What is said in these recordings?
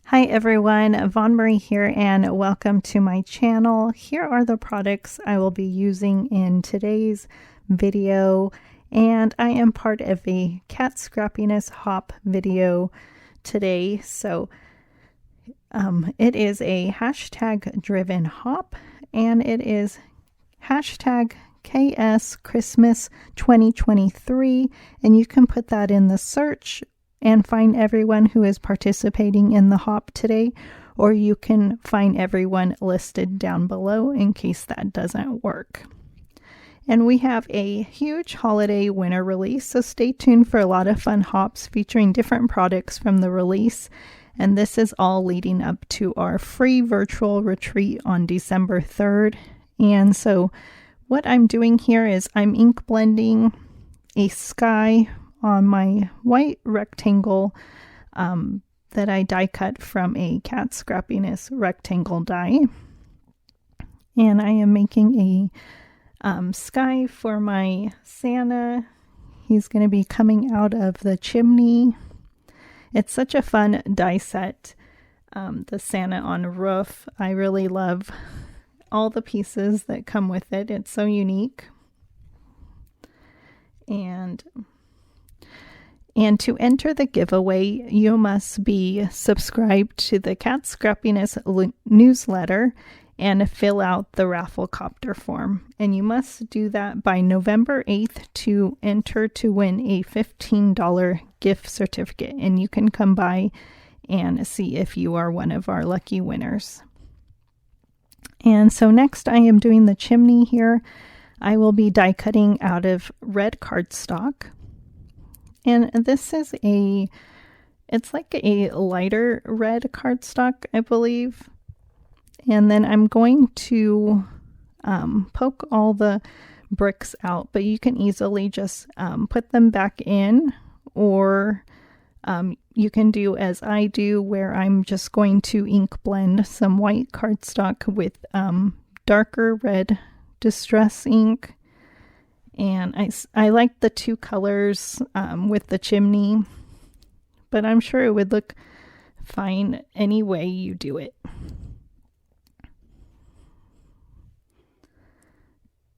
Hi everyone, Von Marie here and welcome to my channel. Here are the products I will be using in today's video, and I am part of a cat scrappiness hop video today. So it is a hashtag driven hop, and it is hashtag KS Christmas 2023, and you can put that in the search and find everyone who is participating in the hop today, or you can find everyone listed down below in case that doesn't work. And we have a huge holiday winter release, so stay tuned for a lot of fun hops featuring different products from the release. And this is all leading up to our free virtual retreat on December 3rd. And so what I'm doing here is I'm ink blending a sky on my white rectangle that I die cut from a cat scrappiness rectangle die. And I am making a sky for my Santa. He's going to be coming out of the chimney. It's such a fun die set, the Santa on a roof. I really love all the pieces that come with it. It's so unique. And to enter the giveaway, you must be subscribed to the Cat Scrappiness newsletter and fill out the Rafflecopter form. And you must do that by November 8th to enter to win a $15 gift certificate. And you can come by and see if you are one of our lucky winners. And so next I am doing the chimney here. I will be die cutting out of red cardstock. And this is it's like a lighter red cardstock, I believe. And then I'm going to poke all the bricks out, but you can easily just put them back in, or you can do as I do, where I'm just going to ink blend some white cardstock with darker red distress ink. And I like the two colors with the chimney, but I'm sure it would look fine any way you do it.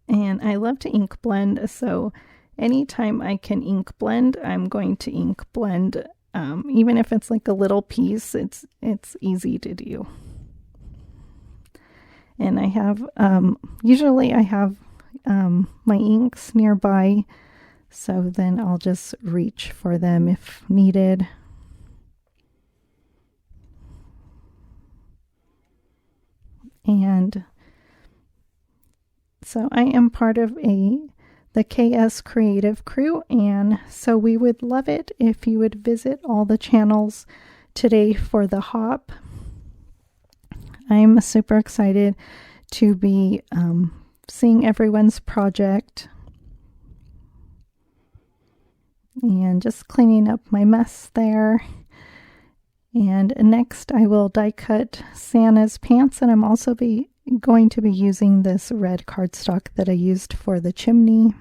And I love to ink blend, so anytime I can ink blend, I'm going to ink blend. Even if it's like a little piece, it's easy to do. And I have, usually I have my inks nearby, so then I'll just reach for them if needed. And so I am part of the KS Creative crew, and so we would love it if you would visit all the channels today for the hop. I'm super excited to be seeing everyone's project and just cleaning up my mess there. And next I will die cut Santa's pants, and I'm also going to be using this red cardstock that I used for the chimney.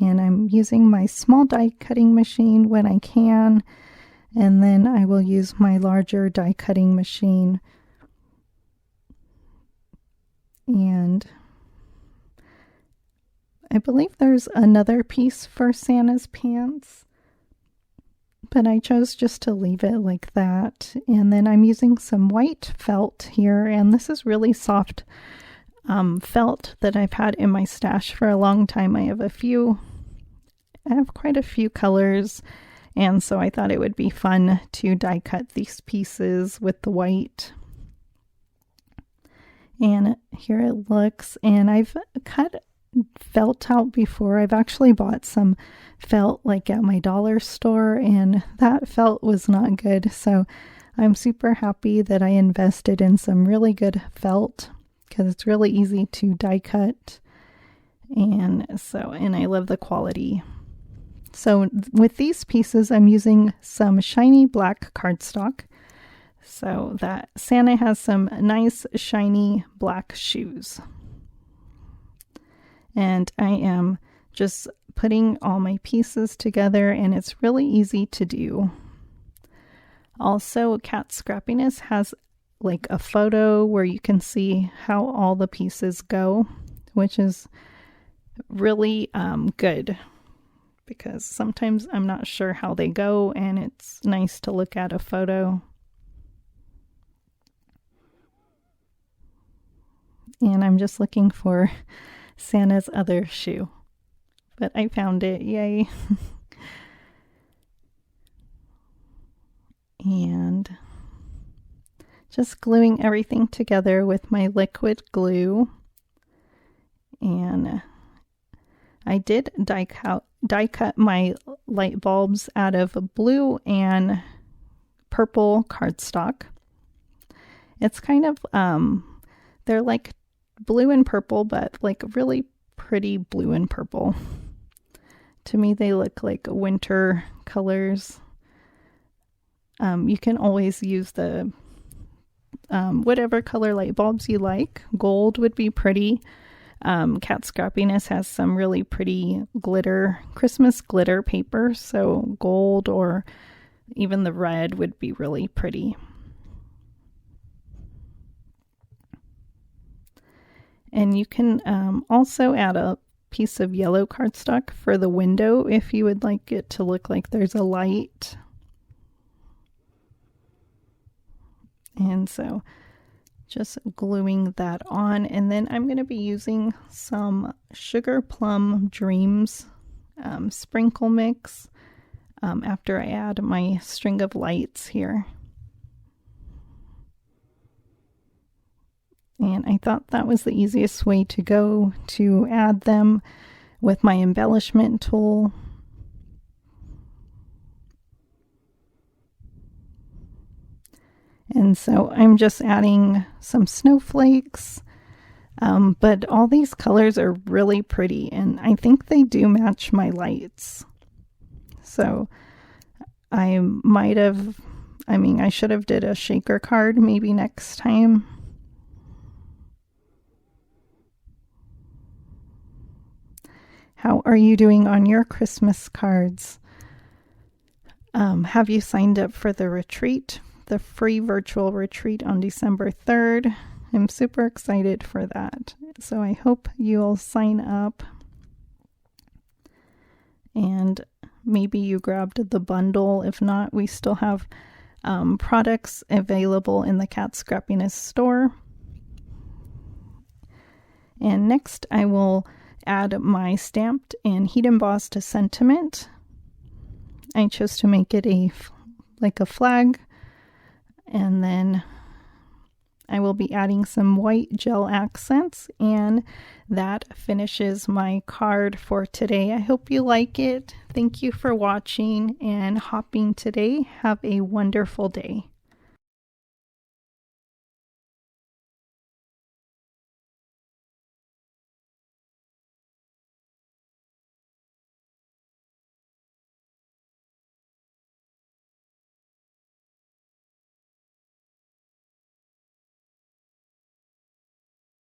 And I'm using my small die cutting machine when I can, and then I will use my larger die cutting machine. And I believe there's another piece for Santa's pants, but I chose just to leave it like that. And then I'm using some white felt here, and this is really soft felt that I've had in my stash for a long time. I have quite a few colors, and so I thought it would be fun to die cut these pieces with the white. And here it looks, and I've cut felt out before. I've actually bought some felt like at my dollar store, and that felt was not good, so I'm super happy that I invested in some really good felt, because it's really easy to die cut, and I love the quality. So with these pieces I'm using some shiny black cardstock, so that Santa has some nice shiny black shoes. And I am just putting all my pieces together, and it's really easy to do. Also, Cat Scrappiness has like a photo where you can see how all the pieces go, which is really good, because sometimes I'm not sure how they go and it's nice to look at a photo. And I'm just looking for Santa's other shoe, but I found it, yay. And just gluing everything together with my liquid glue. And I did die cut my light bulbs out of blue and purple cardstock. It's kind of, they're like blue and purple, but like really pretty blue and purple. To me, they look like winter colors. You can always use the whatever color light bulbs you like. Gold would be pretty. Cat Scrappiness has some really pretty glitter, Christmas glitter paper, so gold or even the red would be really pretty. And you can also add a piece of yellow cardstock for the window if you would like it to look like there's a light. And so just gluing that on, and then I'm going to be using some Sugar Plum Dreams sprinkle mix after I add my string of lights here. And I thought that was the easiest way to go to add them with my embellishment tool. And so I'm just adding some snowflakes, but all these colors are really pretty, and I think they do match my lights. So I should have did a shaker card maybe next time. How are you doing on your Christmas cards? Have you signed up for the retreat? The free virtual retreat on December 3rd. I'm super excited for that. So I hope you'll sign up. And maybe you grabbed the bundle. If not, we still have products available in the Cat Scrappiness store. And next I will add my stamped and heat embossed sentiment. I chose to make it like a flag. And then I will be adding some white gel accents, and that finishes my card for today. I hope you like it. Thank you for watching and hopping today. Have a wonderful day.